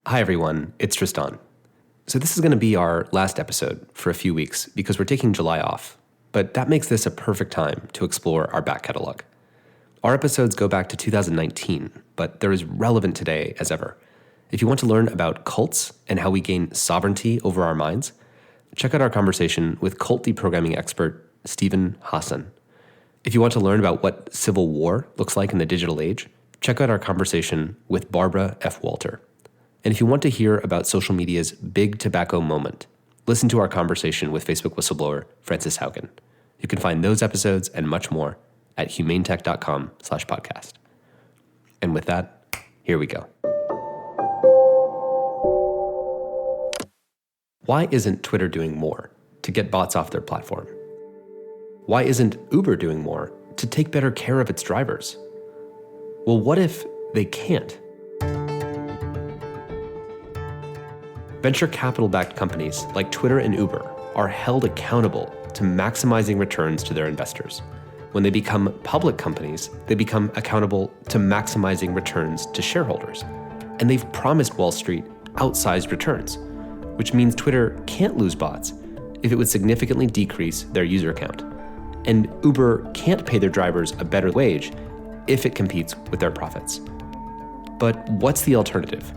Hi everyone, it's Tristan. So this is going to be our last episode for a few weeks because we're taking July off, but that makes this a perfect time to explore our back catalog. Our episodes go back to 2019, but they're as relevant today as ever. If you want to learn about cults and how we gain sovereignty over our minds, check out our conversation with cult deprogramming expert Stephen Hassan. If you want to learn about what civil war looks like in the digital age, check out our conversation with Barbara F. Walter. And if you want to hear about social media's big tobacco moment, listen to our conversation with Facebook whistleblower Frances Haugen. You can find those episodes and much more at humanetech.com/podcast. And with that, here we go. Why isn't Twitter doing more to get bots off their platform? Why isn't Uber doing more to take better care of its drivers? Well, what if they can't? Venture capital-backed companies like Twitter and Uber are held accountable to maximizing returns to their investors. When they become public companies, they become accountable to maximizing returns to shareholders. And they've promised Wall Street outsized returns, which means Twitter can't lose bots if it would significantly decrease their user count. And Uber can't pay their drivers a better wage if it competes with their profits. But what's the alternative?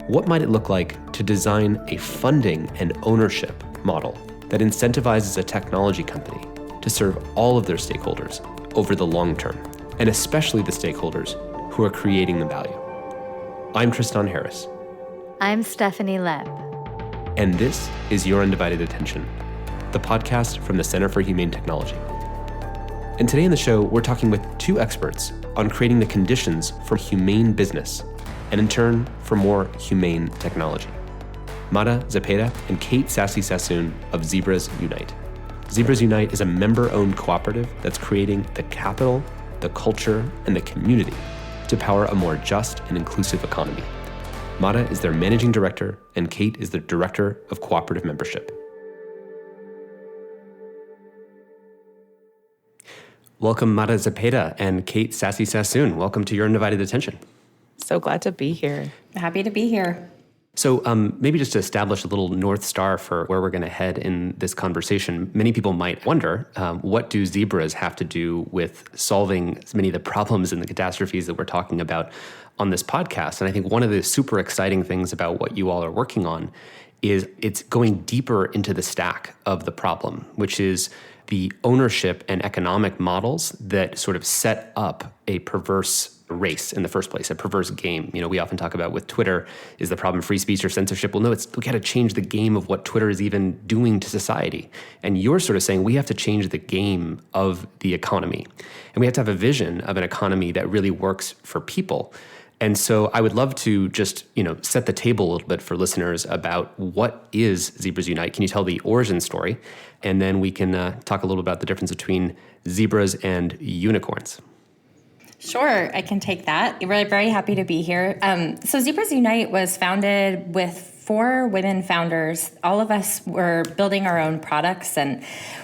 What might it look like to design a funding and ownership model that incentivizes a technology company to serve all of their stakeholders over the long term, and especially the stakeholders who are creating the value? I'm Tristan Harris. I'm Stephanie Leb. And this is Your Undivided Attention, the podcast from the Center for Humane Technology. And today in the show, we're talking with two experts on creating the conditions for humane business, and in turn, for more humane technology. Mara Zepeda and Kate Sassy Sassoon of Zebras Unite. Zebras Unite is a member-owned cooperative that's creating the capital, the culture, and the community to power a more just and inclusive economy. Mara is their managing director, and Kate is the director of cooperative membership. Welcome, Mara Zepeda and Kate Sassy Sassoon. Welcome to Your Undivided Attention. So glad to be here. Happy to be here. So maybe just to establish a little North Star for where we're going to head in this conversation, many people might wonder, what do zebras have to do with solving many of the problems and the catastrophes that we're talking about on this podcast? And I think one of the super exciting things about what you all are working on is it's going deeper into the stack of the problem, which is the ownership and economic models that sort of set up a perverse race in the first place, a perverse game. You know, we often talk about with Twitter, is the problem free speech or censorship? Well, no, we got to change the game of what Twitter is even doing to society. And you're sort of saying we have to change the game of the economy. And we have to have a vision of an economy that really works for people. And so I would love to just, set the table a little bit for listeners about what is Zebras Unite. Can you tell the origin story? And then we can talk a little about the difference between zebras and unicorns. Sure, I can take that. We're very happy to be here. So Zebras Unite was founded with 4 women founders. All of us were building our own products, and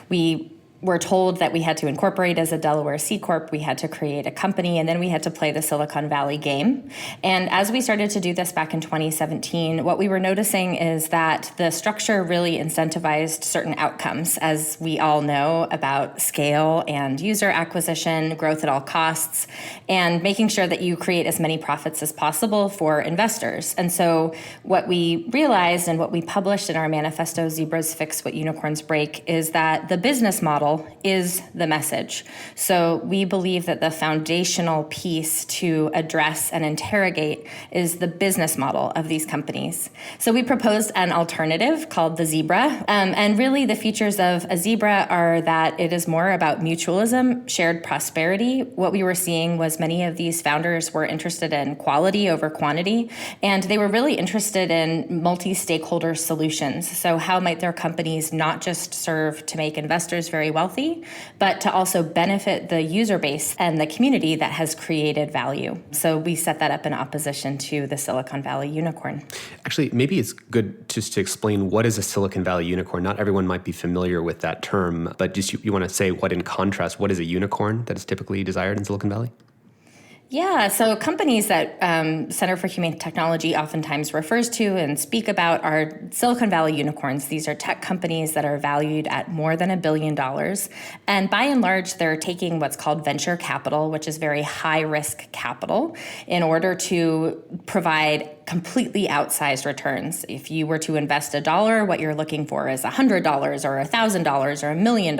we were told that we had to incorporate as a Delaware C Corp, we had to create a company, and then we had to play the Silicon Valley game. And as we started to do this back in 2017, what we were noticing is that the structure really incentivized certain outcomes, as we all know about scale and user acquisition, growth at all costs, and making sure that you create as many profits as possible for investors. And so what we realized and what we published in our manifesto, Zebras Fix What Unicorns Break, is that the business model is the message. So we believe that the foundational piece to address and interrogate is the business model of these companies. So we proposed an alternative called the zebra. And really the features of a zebra are that it is more about mutualism, shared prosperity. What we were seeing was many of these founders were interested in quality over quantity, and they were really interested in multi-stakeholder solutions. So how might their companies not just serve to make investors very wealthy, but to also benefit the user base and the community that has created value. So we set that up in opposition to the Silicon Valley unicorn. Actually, maybe it's good just to explain what is a Silicon Valley unicorn. Not everyone might be familiar with that term, but just you want to say what in contrast, what is a unicorn that is typically desired in Silicon Valley? Yeah, so companies that Center for Humane Technology oftentimes refers to and speak about are Silicon Valley unicorns. These are tech companies that are valued at more than $1 billion. And by and large, they're taking what's called venture capital, which is very high-risk capital, in order to provide completely outsized returns. If you were to invest $1, what you're looking for is $100 or $1,000 or $1 million.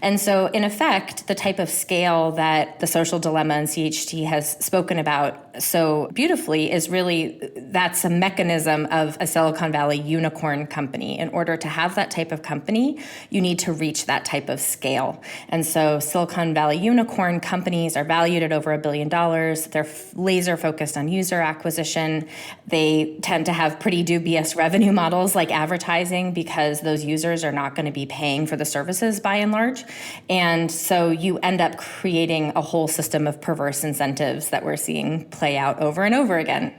And so, in effect, the type of scale that the Social Dilemma and CHT has spoken about so beautifully is really, that's a mechanism of a Silicon Valley unicorn company. In order to have that type of company, you need to reach that type of scale. And so Silicon Valley unicorn companies are valued at over $1 billion. They're laser focused on user acquisition. They tend to have pretty dubious revenue models like advertising, because those users are not going to be paying for the services by and large. And so you end up creating a whole system of perverse incentives that we're seeing play out over and over again.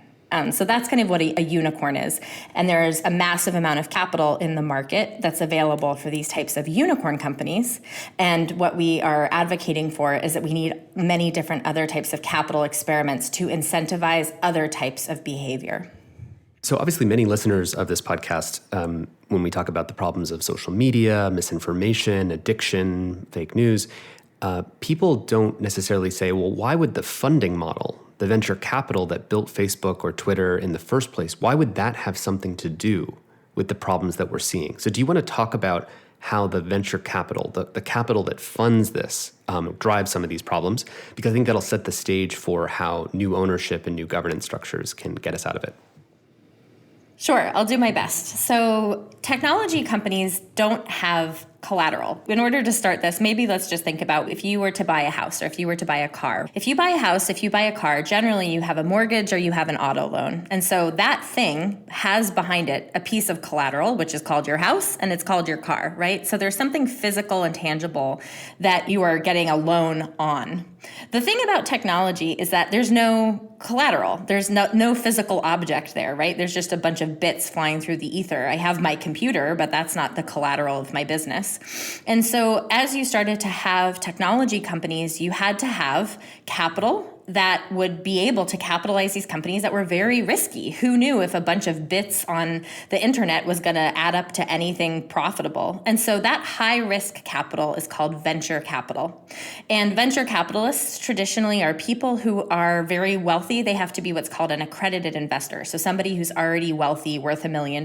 So that's kind of what a unicorn is. And there's a massive amount of capital in the market that's available for these types of unicorn companies. And what we are advocating for is that we need many different other types of capital experiments to incentivize other types of behavior. So obviously many listeners of this podcast, when we talk about the problems of social media, misinformation, addiction, fake news, people don't necessarily say, well, why would the funding model, the venture capital that built Facebook or Twitter in the first place, why would that have something to do with the problems that we're seeing? So do you want to talk about how the venture capital, the capital that funds this, drives some of these problems? Because I think that'll set the stage for how new ownership and new governance structures can get us out of it. Sure, I'll do my best. So technology companies don't have collateral. In order to start this, maybe let's just think about if you were to buy a house or if you were to buy a car. If you buy a house, if you buy a car, generally you have a mortgage or you have an auto loan. And so that thing has behind it a piece of collateral, which is called your house and it's called your car, right? So there's something physical and tangible that you are getting a loan on. The thing about technology is that there's no collateral. There's no physical object there, right? There's just a bunch of bits flying through the ether. I have my computer, but that's not the collateral of my business. And so as you started to have technology companies, you had to have capital that would be able to capitalize these companies that were very risky. Who knew if a bunch of bits on the internet was going to add up to anything profitable? And so that high risk capital is called venture capital. And venture capitalists traditionally are people who are very wealthy. They have to be what's called an accredited investor. So somebody who's already wealthy, worth $1 million,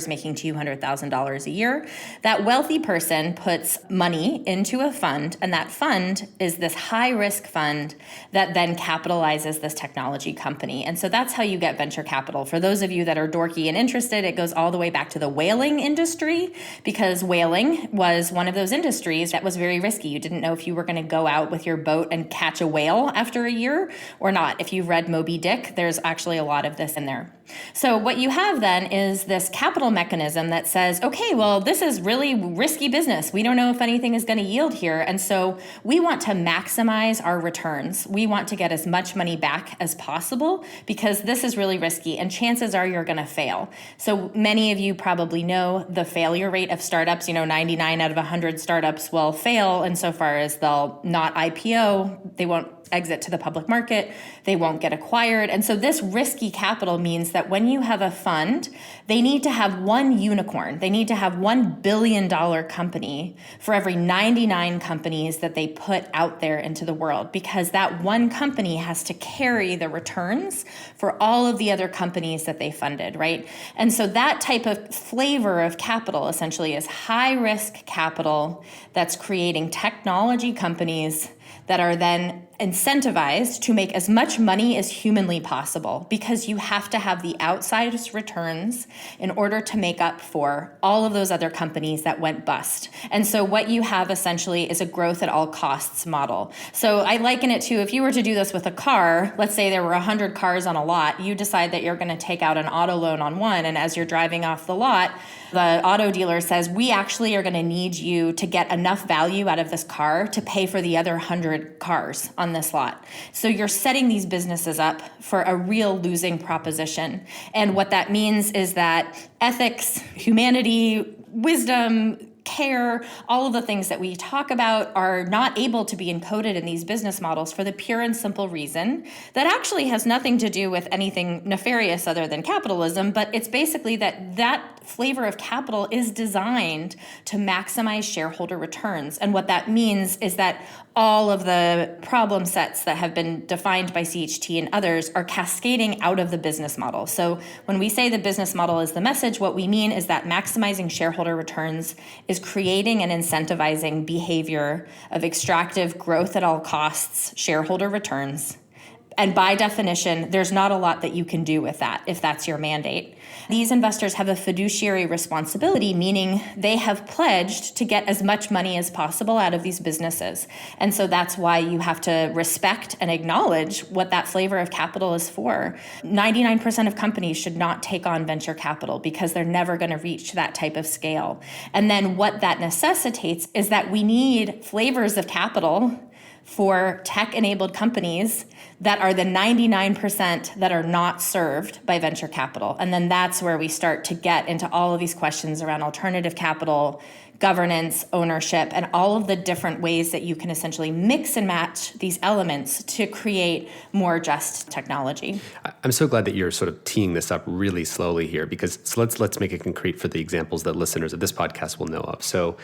making $200,000 a year. That wealthy person puts money into a fund, and that fund is this high risk fund that then capitalizes this technology company. And so that's how you get venture capital. For those of you that are dorky and interested, it goes all the way back to the whaling industry, because whaling was one of those industries that was very risky. You didn't know if you were going to go out with your boat and catch a whale after a year or not. If you've read Moby Dick, there's actually a lot of this in there. So what you have then is this capital mechanism that says, okay, well, this is really risky business. We don't know if anything is going to yield here. And so we want to maximize our returns. We want to get as much money back as possible because this is really risky and chances are you're going to fail. So many of you probably know the failure rate of startups. 99 out of 100 startups will fail insofar as they'll not IPO, they won't exit to the public market, they won't get acquired. And so this risky capital means that when you have a fund, they need to have one unicorn. They need to have $1 billion company for every 99 companies that they put out there into the world, because that one company has to carry the returns for all of the other companies that they funded, right? And so that type of flavor of capital essentially is high risk capital that's creating technology companies that are then incentivized to make as much money as humanly possible, because you have to have the outsized returns in order to make up for all of those other companies that went bust. And so what you have essentially is a growth at all costs model. So I liken it to, if you were to do this with a car, let's say there were 100 cars on a lot, you decide that you're going to take out an auto loan on one, and as you're driving off the lot, the auto dealer says, we actually are going to need you to get enough value out of this car to pay for the other 100 cars on this lot. So you're setting these businesses up for a real losing proposition. And what that means is that ethics, humanity, wisdom, care, all of the things that we talk about are not able to be encoded in these business models for the pure and simple reason that actually has nothing to do with anything nefarious other than capitalism, but it's basically that flavor of capital is designed to maximize shareholder returns. And what that means is that all of the problem sets that have been defined by CHT and others are cascading out of the business model. So when we say the business model is the message, what we mean is that maximizing shareholder returns is creating and incentivizing behavior of extractive growth at all costs, shareholder returns. And by definition, there's not a lot that you can do with that if that's your mandate. These investors have a fiduciary responsibility, meaning they have pledged to get as much money as possible out of these businesses. And so that's why you have to respect and acknowledge what that flavor of capital is for. 99% of companies should not take on venture capital because they're never going to reach that type of scale. And then what that necessitates is that we need flavors of capital for tech-enabled companies that are the 99% that are not served by venture capital. And then that's where we start to get into all of these questions around alternative capital, governance, ownership, and all of the different ways that you can essentially mix and match these elements to create more just technology. I'm so glad that you're sort of teeing this up really slowly here, because let's make it concrete for the examples that listeners of this podcast will know of. So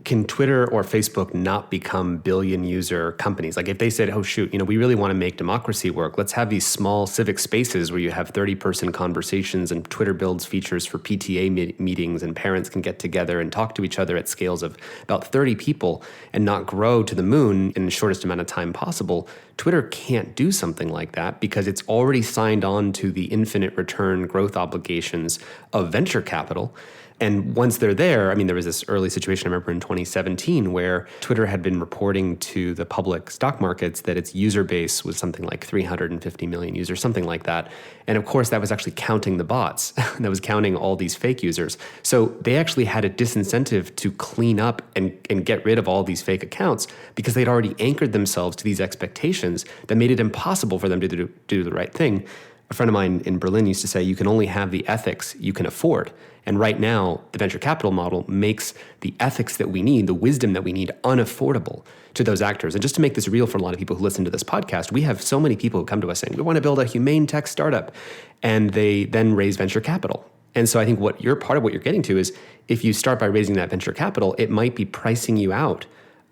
can Twitter or Facebook not become billion user companies? Like if they said, oh, shoot, we really want to make democracy work. Let's have these small civic spaces where you have 30-person conversations and Twitter builds features for PTA meetings and parents can get together and talk to each other at scales of about 30 people and not grow to the moon in the shortest amount of time possible. Twitter can't do something like that because it's already signed on to the infinite return growth obligations of venture capital. And once they're there, there was this early situation, I remember in 2017, where Twitter had been reporting to the public stock markets that its user base was something like 350 million users, something like that. And of course, that was actually counting the bots. That was counting all these fake users. So they actually had a disincentive to clean up and get rid of all these fake accounts because they'd already anchored themselves to these expectations that made it impossible for them to do the right thing. A friend of mine in Berlin used to say, you can only have the ethics you can afford. And right now, the venture capital model makes the ethics that we need, the wisdom that we need, unaffordable to those actors. And just to make this real for a lot of people who listen to this podcast, we have so many people who come to us saying, we want to build a humane tech startup. And they then raise venture capital. And so I think part of what you're getting to is if you start by raising that venture capital, it might be pricing you out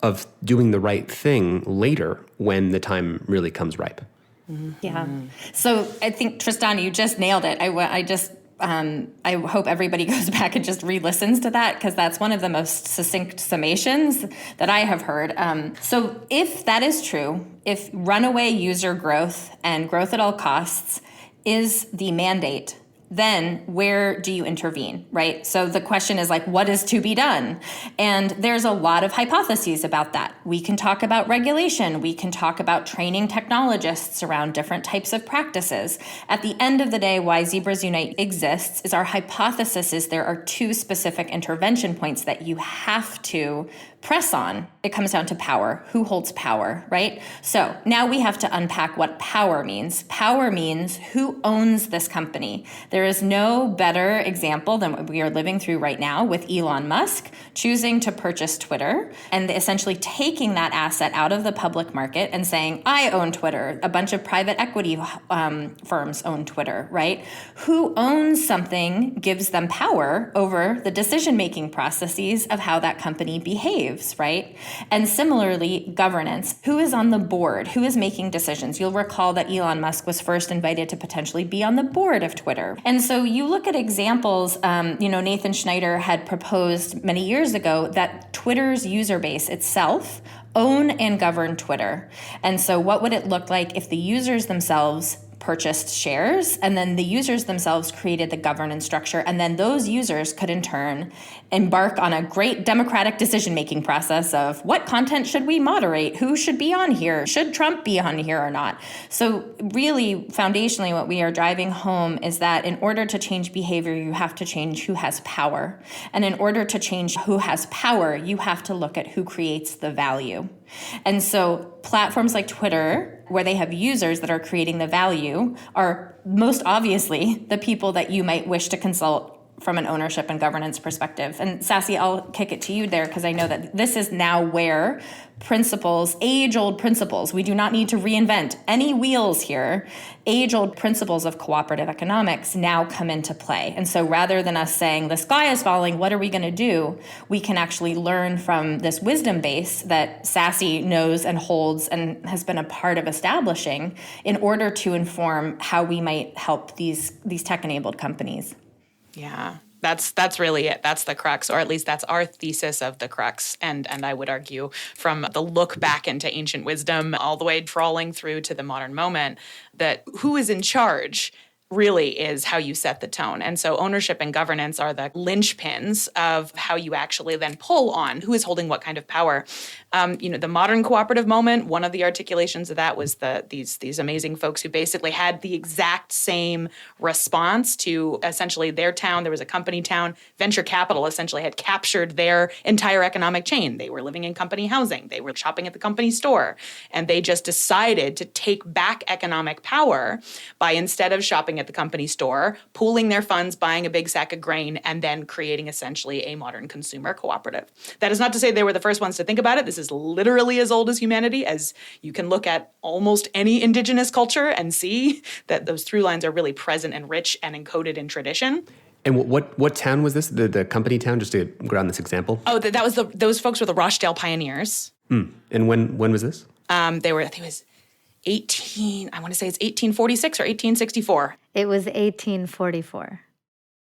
of doing the right thing later when the time really comes ripe. Yeah. So I think, Tristan, you just nailed it. I hope everybody goes back and just re-listens to that because that's one of the most succinct summations that I have heard. So if that is true, if runaway user growth and growth at all costs is the mandate, then where do you intervene, right? So the question is what is to be done? And there's a lot of hypotheses about that. We can talk about regulation. We can talk about training technologists around different types of practices. At the end of the day, why Zebras Unite exists is our hypothesis is there are two specific intervention points that you have to press on. It comes down to power. Who holds power, right? So now we have to unpack what power means. Power means who owns this company. There is no better example than what we are living through right now with Elon Musk choosing to purchase Twitter and essentially taking that asset out of the public market and saying, I own Twitter. A bunch of private equity firms own Twitter, right? Who owns something gives them power over the decision-making processes of how that company behaves. Right? And similarly, governance. Who is on the board? Who is making decisions? You'll recall that Elon Musk was first invited to potentially be on the board of Twitter. And so you look at examples, Nathan Schneider had proposed many years ago that Twitter's user base itself own and govern Twitter. And so what would it look like if the users themselves purchased shares and then the users themselves created the governance structure and then those users could in turn embark on a great democratic decision-making process of what content should we moderate, who should be on here, should Trump be on here or not. So really foundationally what we are driving home is that in order to change behavior you have to change who has power, and in order to change who has power you have to look at who creates the value. And so platforms like Twitter, where they have users that are creating the value, are most obviously the people that you might wish to consult from an ownership and governance perspective. And Sassy, I'll kick it to you there because I know that this is now where principles, age-old principles, we do not need to reinvent any wheels here, age-old principles of cooperative economics now come into play. And so rather than us saying, the sky is falling, what are we going to do? We can actually learn from this wisdom base that Sassy knows and holds and has been a part of establishing in order to inform how we might help these tech-enabled companies. Yeah. That's really it. That's the crux, or at least that's our thesis of the crux. And I would argue from the look back into ancient wisdom all the way trawling through to the modern moment, that who is in charge really is how you set the tone. And so ownership and governance are the linchpins of how you actually then pull on who is holding what kind of power. The modern cooperative moment, one of the articulations of that was these amazing folks who basically had the exact same response to essentially their town. There was a company town. Venture capital essentially had captured their entire economic chain. They were living in company housing. They were shopping at the company store. And they just decided to take back economic power by, instead of shopping at the company store, pooling their funds, buying a big sack of grain, and then creating essentially a modern consumer cooperative. That is not to say they were the first ones to think about it. This is literally as old as humanity, as you can look at almost any indigenous culture and see that those through lines are really present and rich and encoded in tradition. And what town was this? The company town, just to ground this example? Oh, that was those folks were the Rochdale pioneers. And when was this? I think it was it's 1846 or 1864. It was 1844.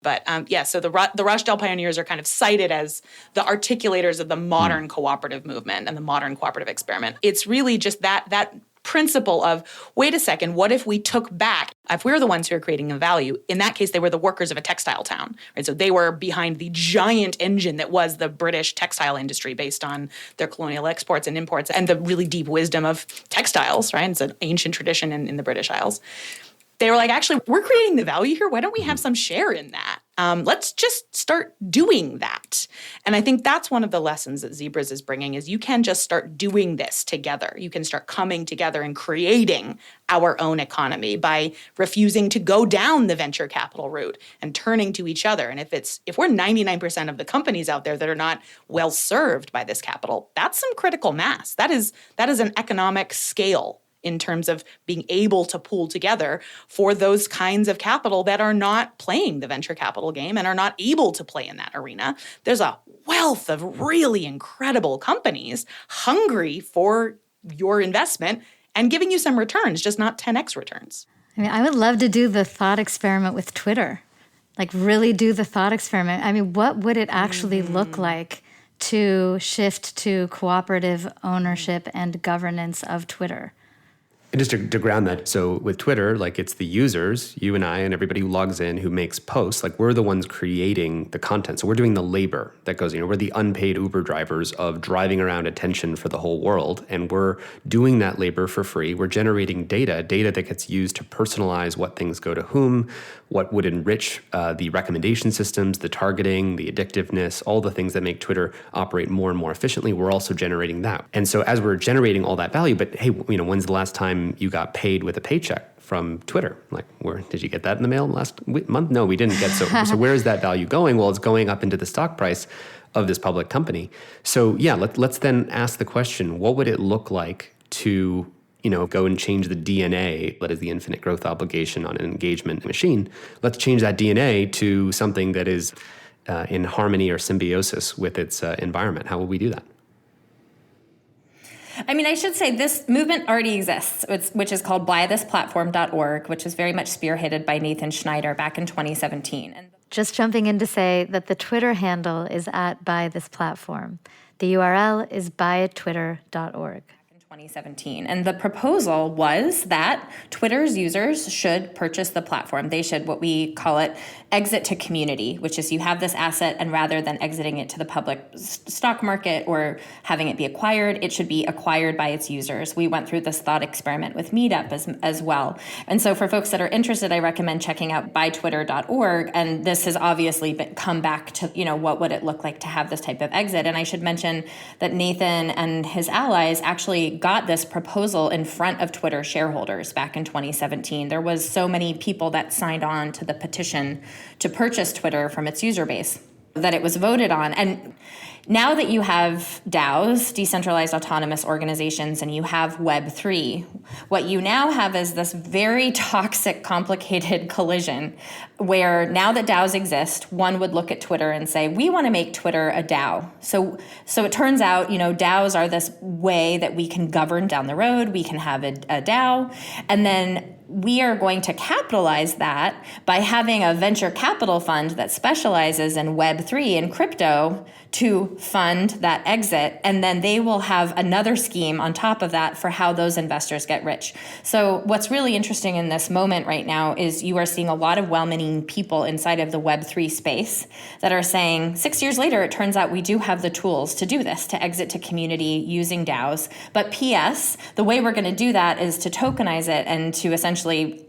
But so the Rochdale pioneers are kind of cited as the articulators of the modern cooperative movement and the modern cooperative experiment. It's really just that principle of, wait a second, what if we took back, if we were the ones who are creating the value, in that case, they were the workers of a textile town, right? So they were behind the giant engine that was the British textile industry based on their colonial exports and imports and the really deep wisdom of textiles, right? It's an ancient tradition in the British Isles. They were like, actually, we're creating the value here. Why don't we have some share in that? Let's just start doing that. And I think that's one of the lessons that Zebras is bringing is you can just start doing this together. You can start coming together and creating our own economy by refusing to go down the venture capital route and turning to each other. And if we're 99% of the companies out there that are not well served by this capital, that's some critical mass. That is an economic scale in terms of being able to pool together for those kinds of capital that are not playing the venture capital game and are not able to play in that arena. There's a wealth of really incredible companies hungry for your investment and giving you some returns, just not 10x returns. I mean, I would love to do the thought experiment with Twitter, like really do the thought experiment. I mean, what would it actually look like to shift to cooperative ownership and governance of Twitter? And just to ground that, so with Twitter, like it's the users, you and I and everybody who logs in, who makes posts, like we're the ones creating the content. So we're doing the labor that goes, we're the unpaid Uber drivers of driving around attention for the whole world. And we're doing that labor for free. We're generating data that gets used to personalize what things go to whom, what would enrich the recommendation systems, the targeting, the addictiveness, all the things that make Twitter operate more and more efficiently. We're also generating that. And so as we're generating all that value, but hey, when's the last time you got paid with a paycheck from Twitter? Like, where did you get that in the mail last month? No, we didn't get so where is that value going? Well, it's going up into the stock price of this public company. So yeah, let's then ask the question, what would it look like to go and change the DNA, that is the infinite growth obligation on an engagement machine. Let's change that DNA to something that is in harmony or symbiosis with its environment. How will we do that? I mean, I should say this movement already exists, which is called buythisplatform.org, which is very much spearheaded by Nathan Schneider back in 2017. And just jumping in to say that the Twitter handle is @buythisplatform. The URL is buytwitter.org. 2017. And the proposal was that Twitter's users should purchase the platform. They should, what we call it, exit to community, which is you have this asset and rather than exiting it to the public stock market or having it be acquired, it should be acquired by its users. We went through this thought experiment with Meetup as well. And so for folks that are interested, I recommend checking out buytwitter.org. And this has obviously come back to, what would it look like to have this type of exit? And I should mention that Nathan and his allies actually got this proposal in front of Twitter shareholders back in 2017. There was so many people that signed on to the petition to purchase Twitter from its user base that it was voted on. And now that you have DAOs, decentralized autonomous organizations, and you have Web3, what you now have is this very toxic, complicated collision where now that DAOs exist, one would look at Twitter and say, we want to make Twitter a DAO. So it turns out, DAOs are this way that we can govern down the road. We can have a DAO. And then we are going to capitalize that by having a venture capital fund that specializes in Web3 and crypto to fund that exit. And then they will have another scheme on top of that for how those investors get rich. So what's really interesting in this moment right now is you are seeing a lot of well-meaning people inside of the Web3 space that are saying 6 years later, it turns out we do have the tools to do this, to exit to community using DAOs. But PS, the way we're going to do that is to tokenize it and to essentially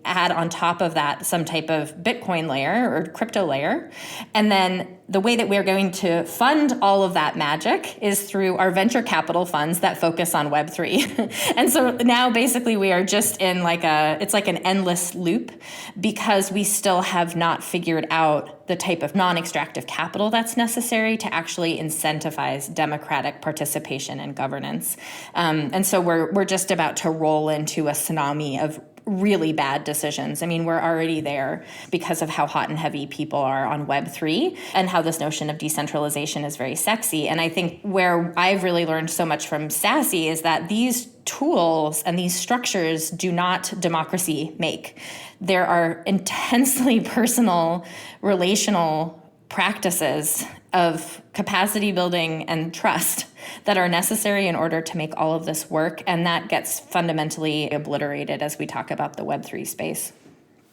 add on top of that some type of Bitcoin layer or crypto layer. And then the way that we're going to fund all of that magic is through our venture capital funds that focus on Web3. And so now basically we are just in it's like an endless loop because we still have not figured out the type of non-extractive capital that's necessary to actually incentivize democratic participation and governance. And so we're just about to roll into a tsunami of really bad decisions. I mean, we're already there because of how hot and heavy people are on Web3 and how this notion of decentralization is very sexy. And I think where I've really learned so much from Sassy is that these tools and these structures do not democracy make. There are intensely personal, relational practices of capacity building and trust that are necessary in order to make all of this work. And that gets fundamentally obliterated as we talk about the Web3 space.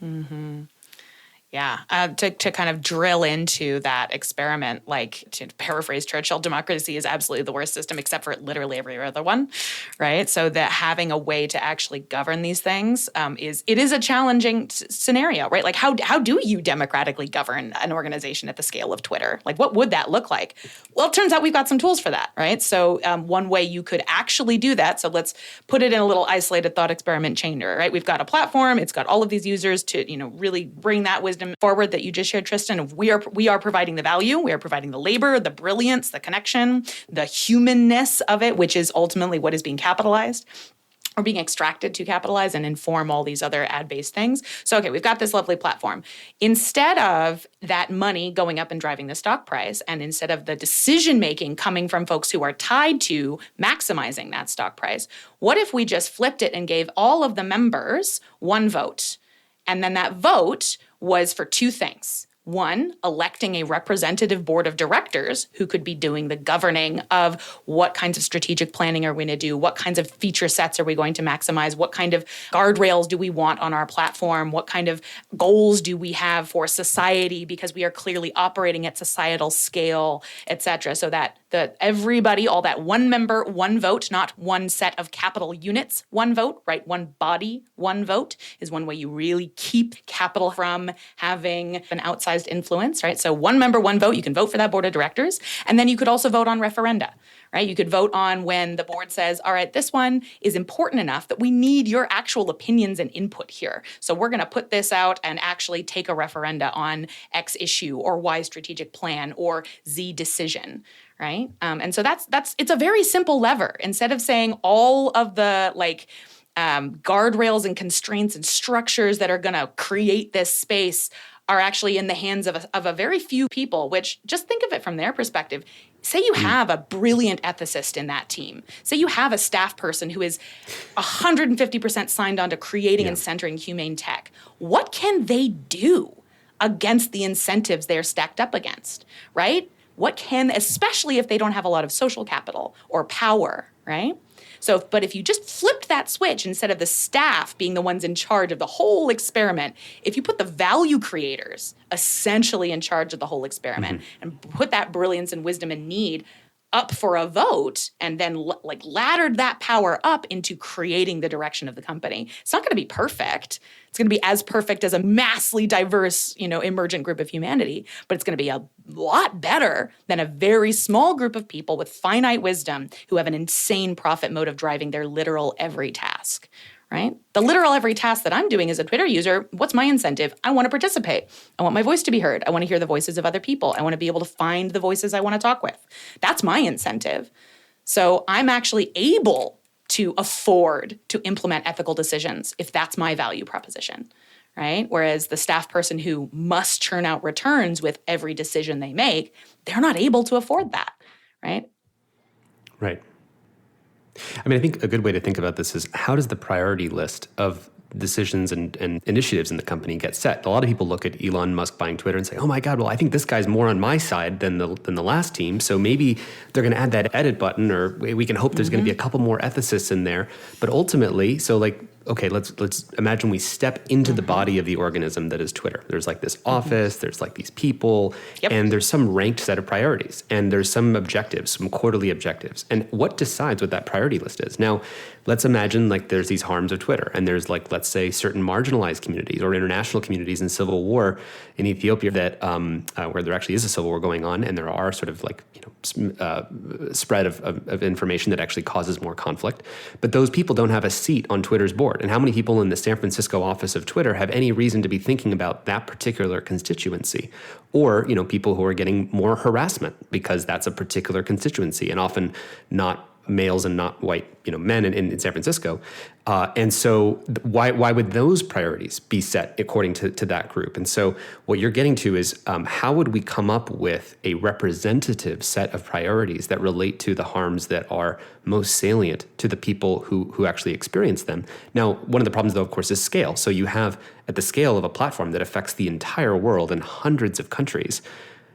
Mm-hmm. Yeah, to kind of drill into that experiment, like to paraphrase Churchill, democracy is absolutely the worst system except for literally every other one, right? So that having a way to actually govern these things is a challenging scenario, right? Like how do you democratically govern an organization at the scale of Twitter? Like what would that look like? Well, it turns out we've got some tools for that, right? So one way you could actually do that, so let's put it in a little isolated thought experiment chamber, right? We've got a platform, it's got all of these users to, really bring that wisdom forward that you just shared, Tristan. We are providing the value, we are providing the labor, the brilliance, the connection, the humanness of it, which is ultimately what is being capitalized or being extracted to capitalize and inform all these other ad-based things. So, okay, we've got this lovely platform. Instead of that money going up and driving the stock price, and instead of the decision-making coming from folks who are tied to maximizing that stock price, what if we just flipped it and gave all of the members one vote? And then that vote was for two things. One, electing a representative board of directors who could be doing the governing of what kinds of strategic planning are we going to do, what kinds of feature sets are we going to maximize, what kind of guardrails do we want on our platform, what kind of goals do we have for society because we are clearly operating at societal scale, et cetera, so that everybody, all that one member, one vote, not one set of capital units, one vote, right? One body, one vote is one way you really keep capital from having an outsized influence, right? So one member, one vote, you can vote for that board of directors. And then you could also vote on referenda, right? You could vote on when the board says, all right, this one is important enough that we need your actual opinions and input here. So we're going to put this out and actually take a referenda on X issue or Y strategic plan or Z decision, right? And so it's a very simple lever. Instead of saying all of the guardrails and constraints and structures that are going to create this space are actually in the hands of a very few people, which just think of it from their perspective. Say you have a brilliant ethicist in that team. Say you have a staff person who is 150% signed on to creating and centering humane tech. What can they do against the incentives they're stacked up against, right? Especially if they don't have a lot of social capital or power, right? But if you just flipped that switch, instead of the staff being the ones in charge of the whole experiment, if you put the value creators essentially in charge of the whole experiment and put that brilliance and wisdom and need up for a vote and then like laddered that power up into creating the direction of the company. It's not going to be perfect. It's going to be as perfect as a massively diverse, emergent group of humanity, but it's going to be a lot better than a very small group of people with finite wisdom who have an insane profit motive driving their literal every task. Right? The literal every task that I'm doing as a Twitter user, what's my incentive? I want to participate. I want my voice to be heard. I want to hear the voices of other people. I want to be able to find the voices I want to talk with. That's my incentive. So I'm actually able to afford to implement ethical decisions if that's my value proposition, right? Whereas the staff person who must churn out returns with every decision they make, they're not able to afford that, right? Right. I mean, I think a good way to think about this is how does the priority list of decisions and initiatives in the company get set? A lot of people look at Elon Musk buying Twitter and say, oh my God, well, I think this guy's more on my side than the last team. So maybe they're going to add that edit button, or we can hope there's going to be a couple more ethicists in there. But ultimately, so like, okay, let's imagine we step into the body of the organism that is Twitter. There's like this office, there's like these people, and there's some ranked set of priorities, and there's some objectives, some quarterly objectives. And what decides what that priority list is? Now, let's imagine like there's these harms of Twitter, and there's like, let's say, certain marginalized communities or international communities in civil war in Ethiopia that where there actually is a civil war going on, and there are sort of like spread of information that actually causes more conflict. But those people don't have a seat on Twitter's board. And how many people in the San Francisco office of Twitter have any reason to be thinking about that particular constituency? Or, people who are getting more harassment because that's a particular constituency, and often not males and not white, men in San Francisco. And so why would those priorities be set according to that group? And so what you're getting to is how would we come up with a representative set of priorities that relate to the harms that are most salient to the people who actually experience them? Now, one of the problems, though, of course, is scale. So you have, at the scale of a platform that affects the entire world in hundreds of countries,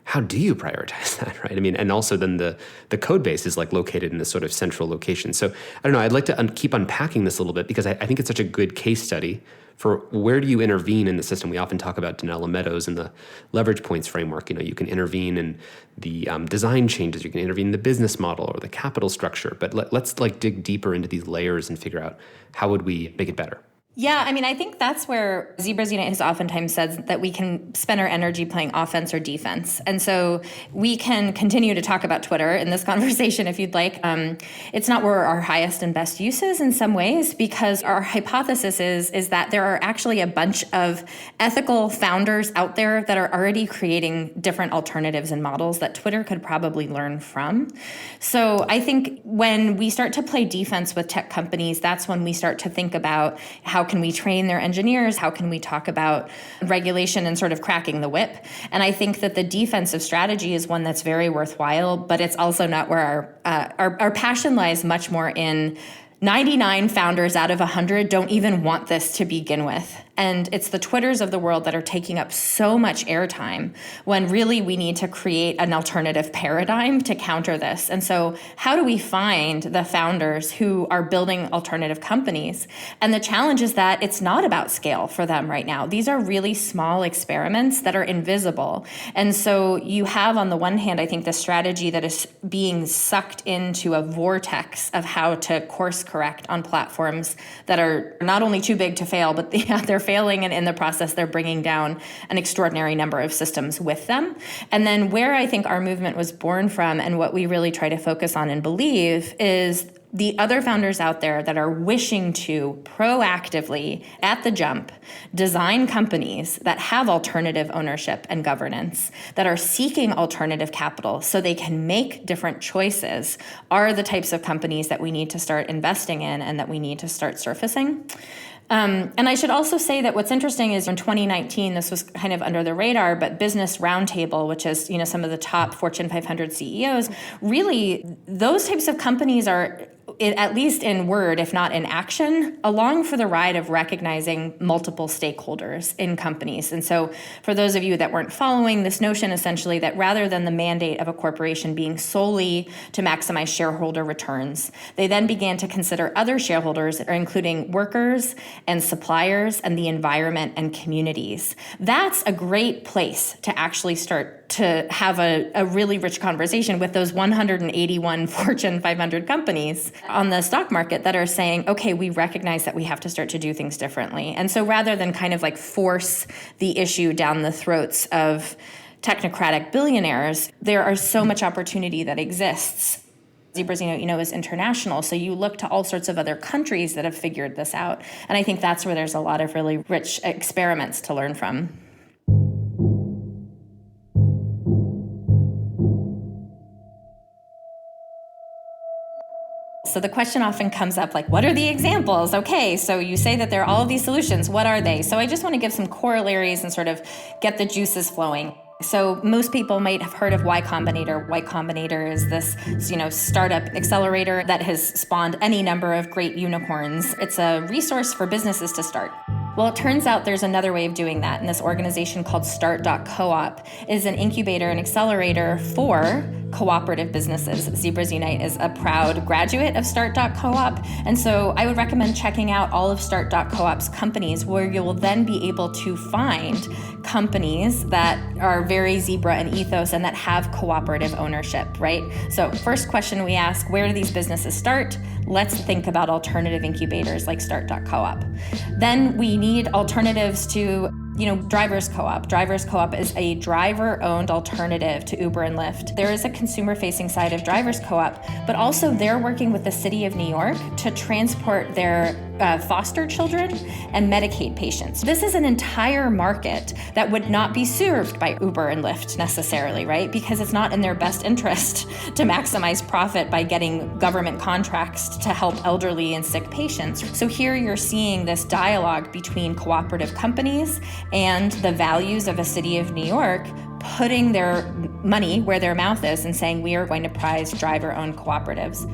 how do you prioritize that, right? I mean, and also then the code base is like located in a sort of central location. So I don't know, I'd like to keep unpacking this a little bit because I think it's such a good case study for where do you intervene in the system. We often talk about Donella Meadows and the leverage points framework. You can intervene in the design changes, you can intervene in the business model or the capital structure, but let's like dig deeper into these layers and figure out how would we make it better. Yeah, I mean, I think that's where Zebras Unite has oftentimes said that we can spend our energy playing offense or defense. And so we can continue to talk about Twitter in this conversation if you'd like. It's not where our highest and best use is in some ways, because our hypothesis is that there are actually a bunch of ethical founders out there that are already creating different alternatives and models that Twitter could probably learn from. So I think when we start to play defense with tech companies, that's when we start to think about how can we train their engineers? How can we talk about regulation and sort of cracking the whip? And I think that the defensive strategy is one that's very worthwhile, but it's also not where our passion lies. Much more in 99 founders out of 100 don't even want this to begin with. And it's the Twitters of the world that are taking up so much airtime when really we need to create an alternative paradigm to counter this. And so how do we find the founders who are building alternative companies? And the challenge is that it's not about scale for them right now. These are really small experiments that are invisible. And so you have, on the one hand, I think the strategy that is being sucked into a vortex of how to course correct on platforms that are not only too big to fail, but they're failing, and in the process, they're bringing down an extraordinary number of systems with them. And then where I think our movement was born from, and what we really try to focus on and believe, is the other founders out there that are wishing to proactively, at the jump, design companies that have alternative ownership and governance, that are seeking alternative capital so they can make different choices, are the types of companies that we need to start investing in and that we need to start surfacing. And I should also say that what's interesting is in 2019, this was kind of under the radar, but Business Roundtable, which is, some of the top Fortune 500 CEOs, really those types of companies are, at least in word, if not in action, along for the ride of recognizing multiple stakeholders in companies. And so for those of you that weren't following, this notion essentially that rather than the mandate of a corporation being solely to maximize shareholder returns, they then began to consider other shareholders, including workers and suppliers and the environment and communities. That's a great place to actually start to have a really rich conversation with those 181 Fortune 500 companies on the stock market that are saying, okay, we recognize that we have to start to do things differently. And so rather than kind of like force the issue down the throats of technocratic billionaires, there are so much opportunity that exists. Zebras, is international. So you look to all sorts of other countries that have figured this out. And I think that's where there's a lot of really rich experiments to learn from. So the question often comes up like, what are the examples? Okay, so you say that there are all of these solutions. What are they? So I just want to give some corollaries and sort of get the juices flowing. So most people might have heard of Y Combinator. Y Combinator is this, startup accelerator that has spawned any number of great unicorns. It's a resource for businesses to start. Well, it turns out there's another way of doing that, and this organization called Start.coop is an incubator and accelerator for cooperative businesses. Zebras Unite is a proud graduate of Start.coop, and so I would recommend checking out all of Start.coop's companies, where you will then be able to find companies that are very Zebra in ethos and that have cooperative ownership, right? So first question we ask, where do these businesses start? Let's think about alternative incubators like Start.coop. Then we need alternatives to Drivers Co-op. Drivers Co-op is a driver-owned alternative to Uber and Lyft. There is a consumer-facing side of Drivers Co-op, but also they're working with the city of New York to transport their foster children and Medicaid patients. This is an entire market that would not be served by Uber and Lyft necessarily, right? Because it's not in their best interest to maximize profit by getting government contracts to help elderly and sick patients. So here you're seeing this dialogue between cooperative companies and the values of a city of New York putting their money where their mouth is and saying, we are going to prize driver-owned cooperatives.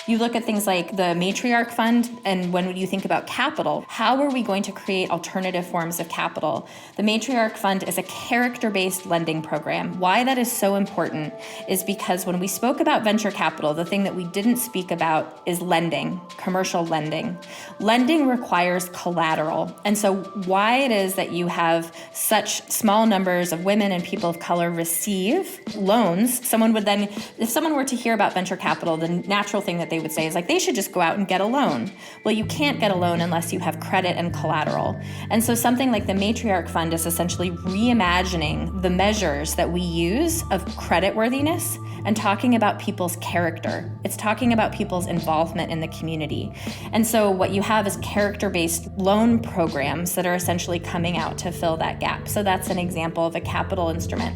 You look at things like the Matriarch Fund, and when you think about capital, how are we going to create alternative forms of capital? The Matriarch Fund is a character-based lending program. Why that is so important is because when we spoke about venture capital, the thing that we didn't speak about is lending, commercial lending. Lending requires collateral. And so why it is that you have such small numbers of women and people of color receive loans, if someone were to hear about venture capital, the natural thing that they would say is like, they should just go out and get a loan. Well, you can't get a loan unless you have credit and collateral. And so something like the Matriarch Fund is essentially reimagining the measures that we use of creditworthiness and talking about people's character. It's talking about people's involvement in the community. And so what you have is character-based loan programs that are essentially coming out to fill that gap. So that's an example of a capital instrument.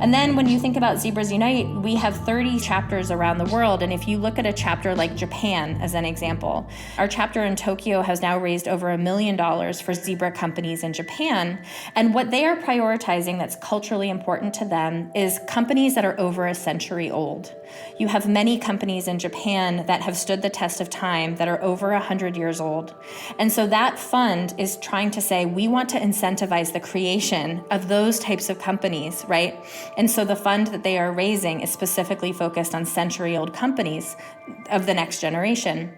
And then when you think about Zebras Unite, we have 30 chapters around the world. And if you look at a chapter like Japan as an example, our chapter in Tokyo has now raised over $1 million for zebra companies in Japan. And what they are prioritizing that's culturally important to them is companies that are over a century old. You have many companies in Japan that have stood the test of time that are over 100 years old. And so that fund is trying to say, we want to incentivize the creation of those types of companies, right? And so the fund that they are raising is specifically focused on century-old companies of the next generation.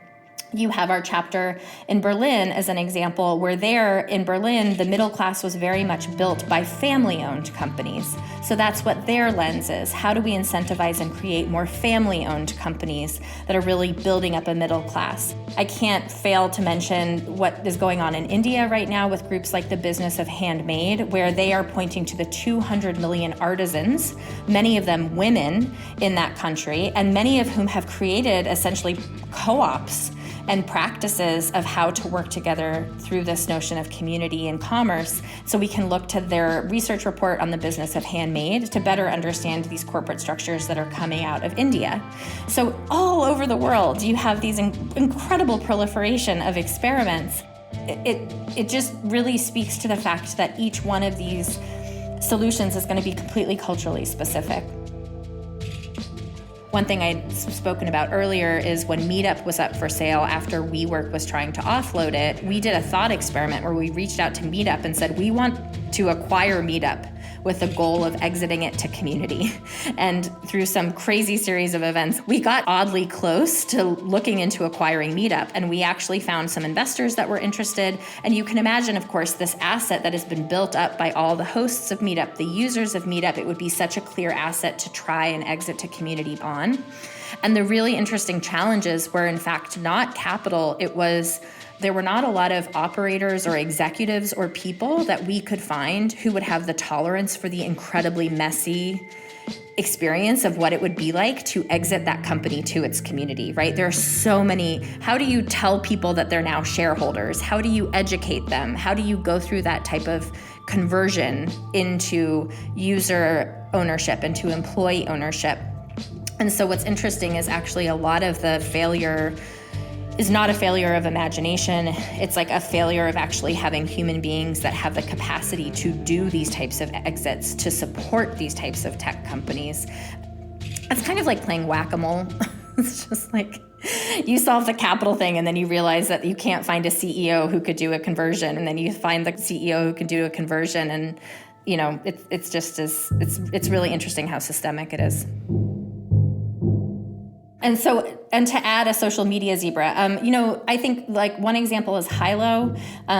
You have our chapter in Berlin as an example, where there in Berlin, the middle class was very much built by family-owned companies. So that's what their lens is. How do we incentivize and create more family-owned companies that are really building up a middle class? I can't fail to mention what is going on in India right now with groups like the Business of Handmade, where they are pointing to the 200 million artisans, many of them women in that country, and many of whom have created essentially co-ops and practices of how to work together through this notion of community and commerce. So we can look to their research report on the Business of Handmade to better understand these corporate structures that are coming out of India. So all over the world, you have these incredible proliferation of experiments. It just really speaks to the fact that each one of these solutions is going to be completely culturally specific. One thing I'd spoken about earlier is when Meetup was up for sale after WeWork was trying to offload it, we did a thought experiment where we reached out to Meetup and said, we want to acquire Meetup. with the goal of exiting it to community. And through some crazy series of events, we got oddly close to looking into acquiring Meetup, and we actually found some investors that were interested. And you can imagine, of course, this asset that has been built up by all the hosts of Meetup, the users of Meetup, it would be such a clear asset to try and exit to community on. And the really interesting challenges were, in fact, not capital. There were not a lot of operators or executives or people that we could find who would have the tolerance for the incredibly messy experience of what it would be like to exit that company to its community, right? There are so many. How do you tell people that they're now shareholders? How do you educate them? How do you go through that type of conversion into user ownership, into employee ownership? And so what's interesting is actually a lot of the failure is not a failure of imagination. It's like a failure of actually having human beings that have the capacity to do these types of exits, to support these types of tech companies. It's kind of like playing whack-a-mole. It's just like you solve the capital thing and then you realize that you can't find a CEO who could do a conversion, and then you find the CEO who can do a conversion, and it's really interesting how systemic it is. And to add a social media zebra, I think like one example is Hilo.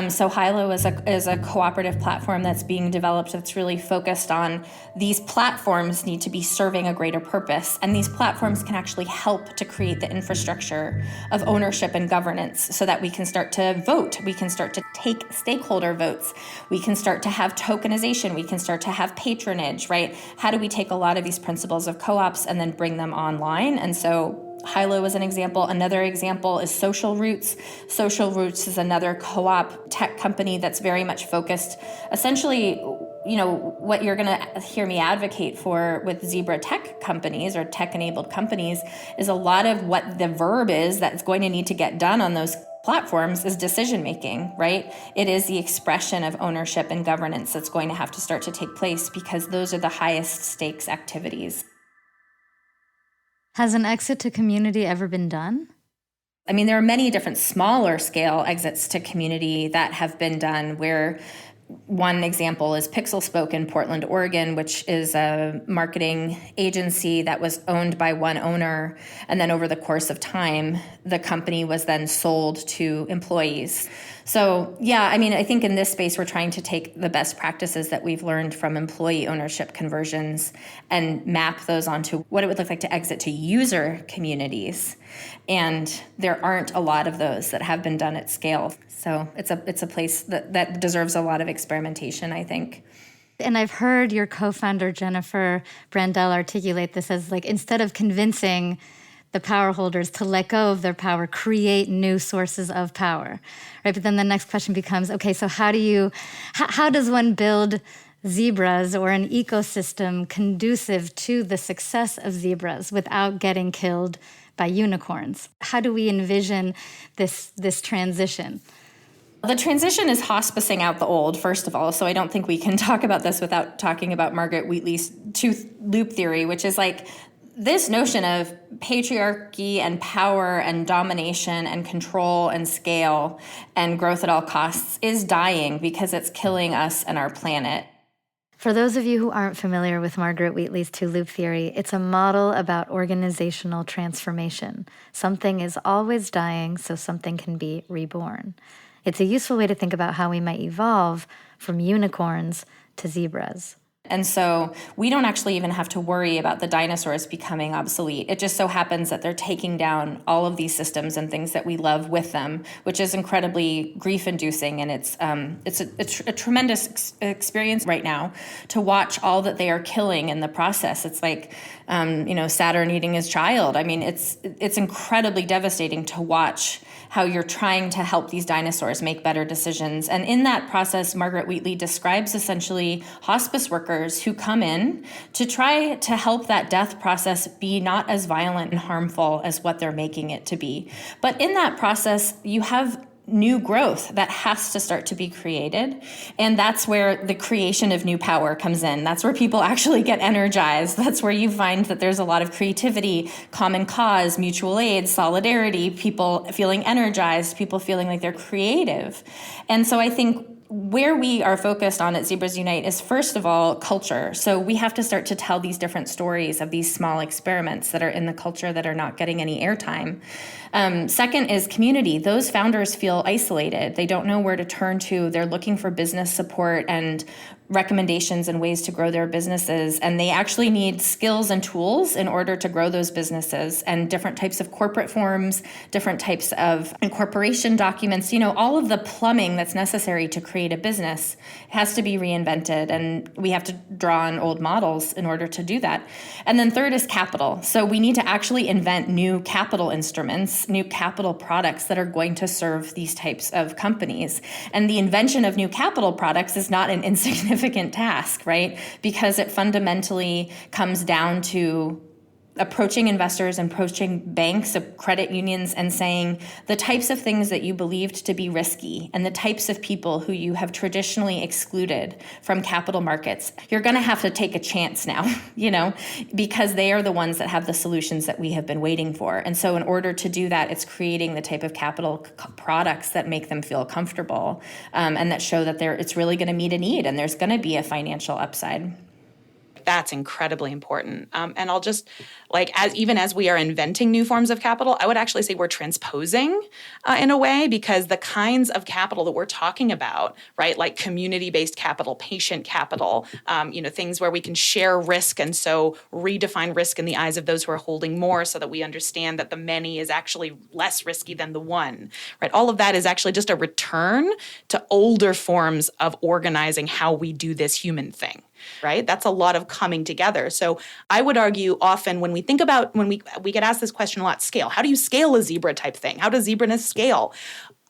So Hilo is a cooperative platform that's being developed that's really focused on these platforms need to be serving a greater purpose. And these platforms can actually help to create the infrastructure of ownership and governance so that we can start to vote. We can start to take stakeholder votes. We can start to have tokenization. We can start to have patronage, right? How do we take a lot of these principles of co-ops and then bring them online? And so Hilo is an example. Another example is Social Roots. Social Roots is another co-op tech company that's very much focused. Essentially, what you're going to hear me advocate for with Zebra tech companies or tech-enabled companies is a lot of what the verb is that's going to need to get done on those platforms is decision-making, right? It is the expression of ownership and governance that's going to have to start to take place because those are the highest stakes activities. Has an exit to community ever been done? I mean, there are many different smaller scale exits to community that have been done where one example is Pixel Spoke in Portland, Oregon, which is a marketing agency that was owned by one owner. And then over the course of time, the company was then sold to employees. So, yeah, I mean, I think in this space, we're trying to take the best practices that we've learned from employee ownership conversions and map those onto what it would look like to exit to user communities. And there aren't a lot of those that have been done at scale. So it's a place that deserves a lot of experimentation, I think. And I've heard your co-founder, Jennifer Brandel, articulate this as like, instead of convincing the power holders to let go of their power, create new sources of power, right? But then the next question becomes, okay, so how does one build zebras or an ecosystem conducive to the success of zebras without getting killed by unicorns? How do we envision this transition? The transition is hospicing out the old, first of all. So I don't think we can talk about this without talking about Margaret Wheatley's tooth loop theory, which is like this notion of patriarchy and power and domination and control and scale and growth at all costs is dying because it's killing us and our planet. For those of you who aren't familiar with Margaret Wheatley's two-loop theory, it's a model about organizational transformation. Something is always dying, so something can be reborn. It's a useful way to think about how we might evolve from unicorns to zebras. And so we don't actually even have to worry about the dinosaurs becoming obsolete. It just so happens that they're taking down all of these systems and things that we love with them, which is incredibly grief-inducing. And it's a tremendous experience right now to watch all that they are killing in the process. It's like, Saturn eating his child. I mean, it's incredibly devastating to watch how you're trying to help these dinosaurs make better decisions. And in that process, Margaret Wheatley describes essentially hospice workers who come in to try to help that death process be not as violent and harmful as what they're making it to be. But in that process, you have new growth that has to start to be created. And that's where the creation of new power comes in. That's where people actually get energized. That's where you find that there's a lot of creativity, common cause, mutual aid, solidarity, people feeling energized, people feeling like they're creative. And so I think where we are focused on at Zebras Unite is, first of all, culture. So we have to start to tell these different stories of these small experiments that are in the culture that are not getting any airtime. Second is community. Those founders feel isolated. They don't know where to turn to. They're looking for business support and recommendations and ways to grow their businesses. And they actually need skills and tools in order to grow those businesses, and different types of corporate forms, different types of incorporation documents, all of the plumbing that's necessary to create a business has to be reinvented. And we have to draw on old models in order to do that. And then third is capital. So we need to actually invent new capital instruments, new capital products that are going to serve these types of companies. And the invention of new capital products is not an insignificant task, right? Because it fundamentally comes down to approaching investors, approaching banks, credit unions, and saying the types of things that you believed to be risky and the types of people who you have traditionally excluded from capital markets, you're going to have to take a chance now, because they are the ones that have the solutions that we have been waiting for. And so in order to do that, it's creating the type of capital products that make them feel comfortable, and that show that it's really going to meet a need and there's going to be a financial upside. That's incredibly important. And I'll just, as we are inventing new forms of capital, I would actually say we're transposing in a way, because the kinds of capital that we're talking about, right, like community-based capital, patient capital, things where we can share risk and so redefine risk in the eyes of those who are holding more, so that we understand that the many is actually less risky than the one, right? All of that is actually just a return to older forms of organizing how we do this human thing. Right? That's a lot of coming together. So I would argue often when we think about, when we get asked this question a lot, scale. How do you scale a Zebra type thing? How does Zebra-ness scale?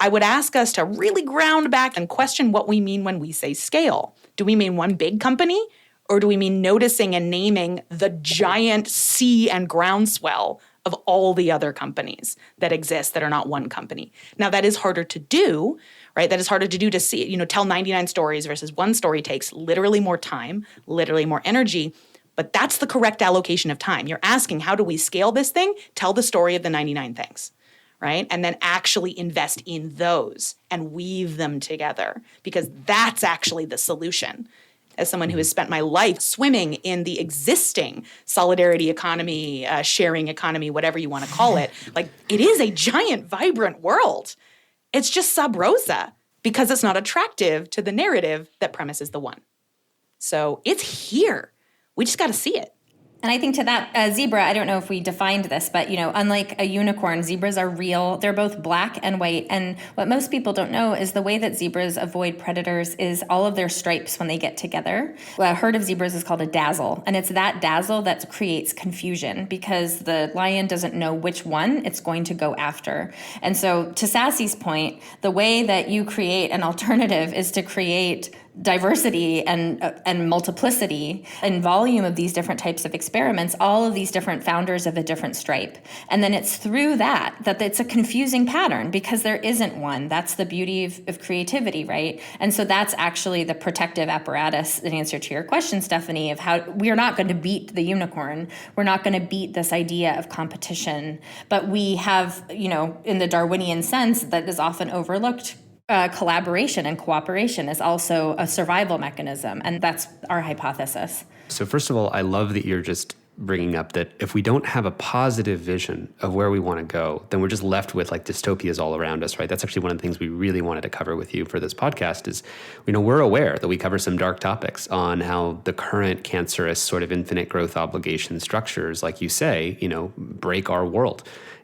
I would ask us to really ground back and question what we mean when we say scale. Do we mean one big company? Or do we mean noticing and naming the giant sea and groundswell of all the other companies that exist that are not one company? Now, that is harder to do, right? That is harder to do, to see, tell 99 stories versus one story takes literally more time, literally more energy, but that's the correct allocation of time. You're asking, how do we scale this thing? Tell the story of the 99 things, right? And then actually invest in those and weave them together, because that's actually the solution. As someone who has spent my life swimming in the existing solidarity economy, sharing economy, whatever you want to call it, it is a giant, vibrant world. It's just sub rosa because it's not attractive to the narrative that premises the one. So it's here. We just got to see it. And I think to that, zebra, I don't know if we defined this, but, unlike a unicorn, zebras are real. They're both black and white. And what most people don't know is the way that zebras avoid predators is all of their stripes when they get together. A herd of zebras is called a dazzle. And it's that dazzle that creates confusion, because the lion doesn't know which one it's going to go after. And so to Sassy's point, the way that you create an alternative is to create diversity and multiplicity and volume of these different types of experiments, all of these different founders of a different stripe. And then it's through that it's a confusing pattern, because there isn't one. That's the beauty of creativity, right? And so that's actually the protective apparatus, in answer to your question, Stephanie, of how we are not going to beat the unicorn. We're not going to beat this idea of competition. But we have, in the Darwinian sense that is often overlooked, collaboration and cooperation is also a survival mechanism, and that's our hypothesis. So first of all, I love that you're just bringing up that if we don't have a positive vision of where we want to go, then we're just left with dystopias all around us, right? That's actually one of the things we really wanted to cover with you for this podcast is, we're aware that we cover some dark topics on how the current cancerous sort of infinite growth obligation structures, like you say, break our world.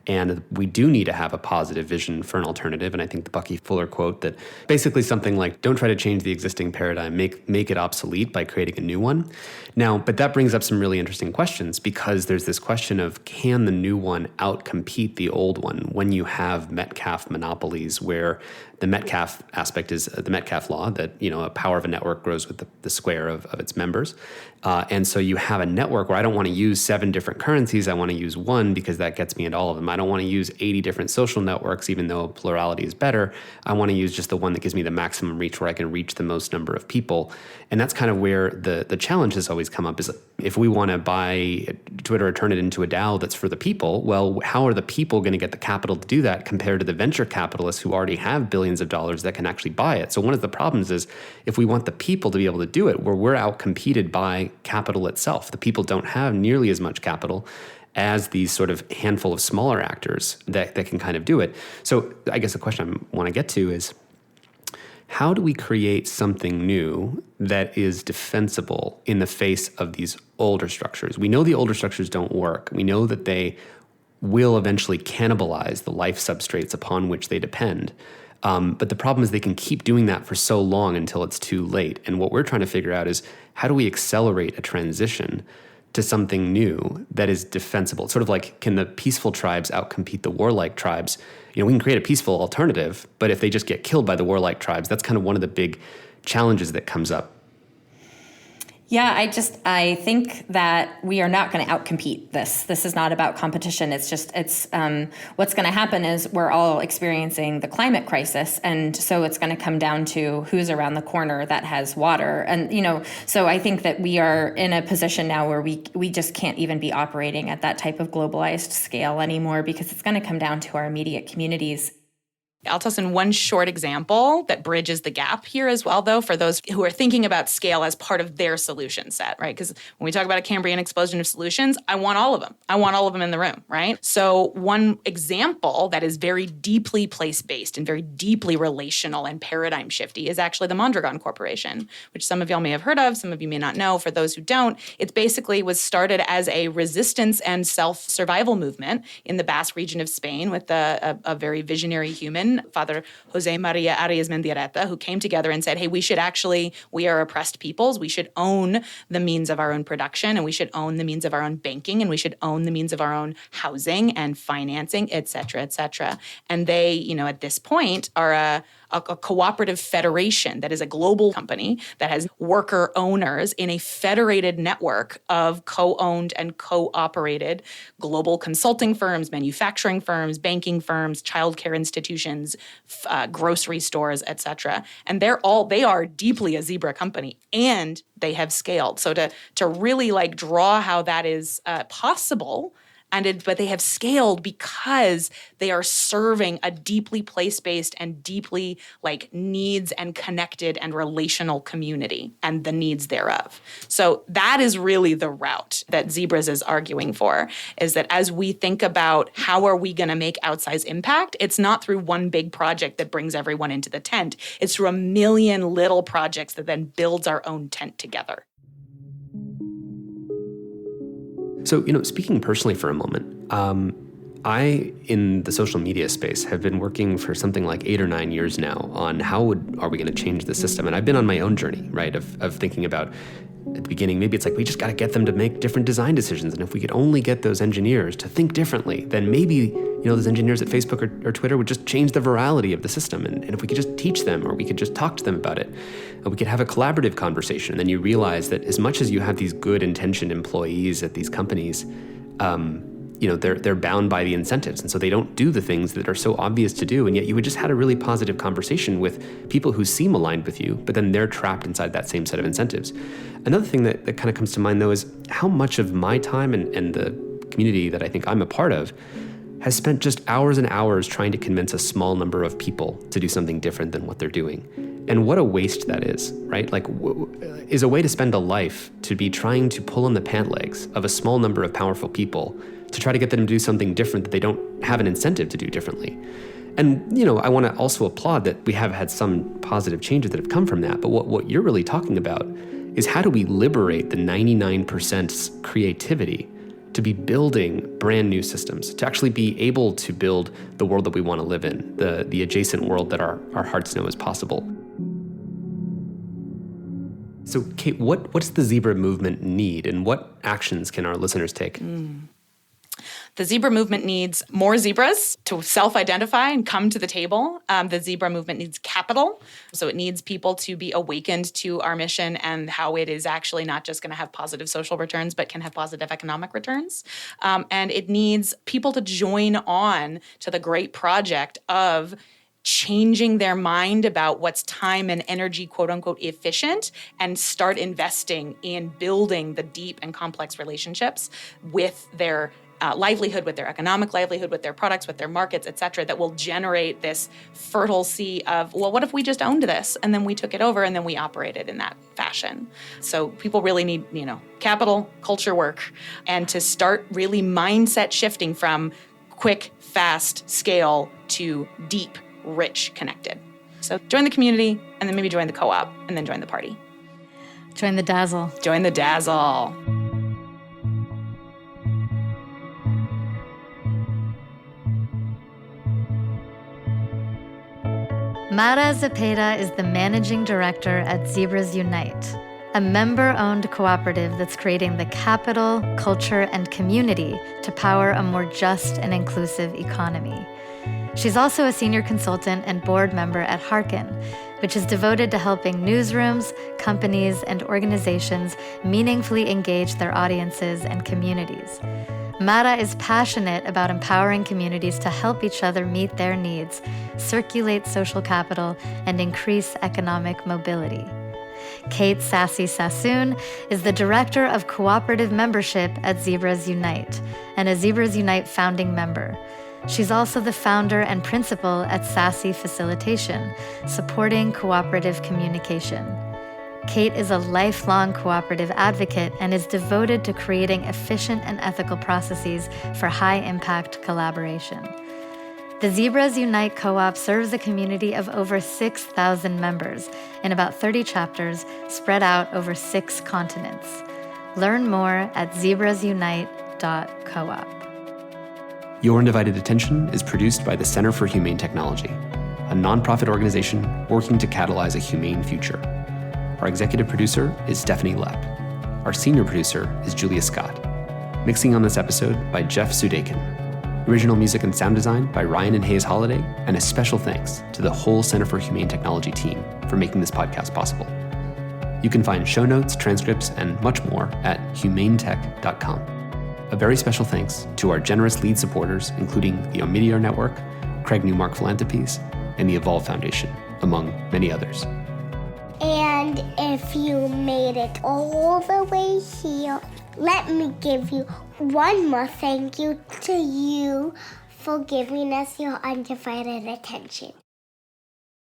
And we do need to have a positive vision for an alternative. And I think the Bucky Fuller quote that basically something like, don't try to change the existing paradigm, make it obsolete by creating a new one. Now, but that brings up some really interesting questions, because there's this question of, can the new one outcompete the old one when you have Metcalfe monopolies, where the Metcalfe aspect is the Metcalfe law that, a power of a network grows with the square of its members. And so you have a network where I don't want to use 7 different currencies. I want to use one because that gets me into all of them. I don't want to use 80 different social networks, even though plurality is better. I want to use just the one that gives me the maximum reach, where I can reach the most number of people. And that's kind of where the challenge has always come up, is if we want to buy Twitter or turn it into a DAO that's for the people, well, how are the people going to get the capital to do that compared to the venture capitalists who already have billions of dollars that can actually buy it? So one of the problems is, if we want the people to be able to do it, where we're outcompeted by capital itself. The people don't have nearly as much capital as these sort of handful of smaller actors that can kind of do it. So I guess the question I want to get to is, how do we create something new that is defensible in the face of these older structures? We know the older structures don't work. We know that they will eventually cannibalize the life substrates upon which they depend. But the problem is they can keep doing that for so long until it's too late. And what we're trying to figure out is, how do we accelerate a transition to something new that is defensible? It's sort of like, can the peaceful tribes outcompete the warlike tribes? We can create a peaceful alternative, but if they just get killed by the warlike tribes, that's kind of one of the big challenges that comes up. Yeah, I think that we are not going to outcompete this. This is not about competition. It's what's going to happen is we're all experiencing the climate crisis. And so it's going to come down to who's around the corner that has water. And, so I think that we are in a position now where we just can't even be operating at that type of globalized scale anymore, because it's going to come down to our immediate communities. I'll toss in one short example that bridges the gap here as well, though, for those who are thinking about scale as part of their solution set, right? Because when we talk about a Cambrian explosion of solutions, I want all of them. I want all of them in the room, right? So one example that is very deeply place-based and very deeply relational and paradigm shifty is actually the Mondragon Corporation, which some of y'all may have heard of, some of you may not know. For those who don't, it basically was started as a resistance and self-survival movement in the Basque region of Spain with a very visionary human, Father Jose Maria Arias Mendiareta, who came together and said, hey, we are oppressed peoples. We should own the means of our own production, and we should own the means of our own banking, and we should own the means of our own housing and financing, et cetera, et cetera. And they, at this point are a cooperative federation that is a global company that has worker owners in a federated network of co-owned and co-operated global consulting firms, manufacturing firms, banking firms, childcare institutions, grocery stores, et cetera. And they are deeply a zebra company, and they have scaled. So to really draw how that is possible, but they have scaled because they are serving a deeply place-based and deeply needs and connected and relational community and the needs thereof. So that is really the route that Zebras is arguing for, is that as we think about how are we going to make outsized impact, it's not through one big project that brings everyone into the tent. It's through a million little projects that then builds our own tent together. So, speaking personally for a moment, I, in the social media space, have been working for something like 8 or 9 years now on are we going to change the system? And I've been on my own journey, right, of thinking about, at the beginning, maybe it's we just got to get them to make different design decisions. And if we could only get those engineers to think differently, then maybe, those engineers at Facebook or Twitter would just change the virality of the system. And if we could just teach them, or we could just talk to them about it, we could have a collaborative conversation. And then you realize that as much as you have these good intentioned employees at these companies, they're bound by the incentives. And so they don't do the things that are so obvious to do. And yet you had just had a really positive conversation with people who seem aligned with you, but then they're trapped inside that same set of incentives. Another thing that kind of comes to mind, though, is how much of my time and the community that I think I'm a part of has spent just hours and hours trying to convince a small number of people to do something different than what they're doing. And what a waste that is, right? Is a way to spend a life to be trying to pull on the pant legs of a small number of powerful people to try to get them to do something different that they don't have an incentive to do differently. And, I want to also applaud that we have had some positive changes that have come from that. But what you're really talking about is, how do we liberate the 99% creativity to be building brand new systems, to actually be able to build the world that we want to live in, the adjacent world that our hearts know is possible. So, Kate, what's the Zebra movement need, and what actions can our listeners take? The zebra movement needs more zebras to self-identify and come to the table. The zebra movement needs capital. So it needs people to be awakened to our mission and how it is actually not just going to have positive social returns, but can have positive economic returns. And it needs people to join on to the great project of changing their mind about what's time and energy, quote unquote, efficient, and start investing in building the deep and complex relationships with their livelihood, with their economic livelihood, with their products, with their markets, et cetera, that will generate this fertile sea of, well, what if we just owned this and then we took it over and then we operated in that fashion? So people really need, capital, culture work, and to start really mindset shifting from quick, fast scale to deep, rich, connected. So join the community, and then maybe join the co-op, and then join the party. Join the dazzle. Join the dazzle. Mara Zepeda is the managing director at Zebras Unite, a member-owned cooperative that's creating the capital, culture, and community to power a more just and inclusive economy. She's also a senior consultant and board member at Harken, which is devoted to helping newsrooms, companies, and organizations meaningfully engage their audiences and communities. Mara is passionate about empowering communities to help each other meet their needs, circulate social capital, and increase economic mobility. Kate Sassy Sassoon is the Director of Cooperative Membership at Zebras Unite and a Zebras Unite founding member. She's also the founder and principal at Sassy Facilitation, supporting cooperative communication. Kate is a lifelong cooperative advocate and is devoted to creating efficient and ethical processes for high-impact collaboration. The Zebras Unite Co-op serves a community of over 6,000 members in about 30 chapters spread out over 6 continents. Learn more at zebrasunite.coop. Your Undivided Attention is produced by the Center for Humane Technology, a nonprofit organization working to catalyze a humane future. Our executive producer is Stephanie Lepp. Our senior producer is Julia Scott. Mixing on this episode by Jeff Sudekin. Original music and sound design by Ryan and Hayes Holiday, and a special thanks to the whole Center for Humane Technology team for making this podcast possible. You can find show notes, transcripts, and much more at humanetech.com. A very special thanks to our generous lead supporters, including the Omidyar Network, Craig Newmark Philanthropies, and the Evolve Foundation, among many others. And if you made it all the way here, let me give you one more thank you to you for giving us your undivided attention.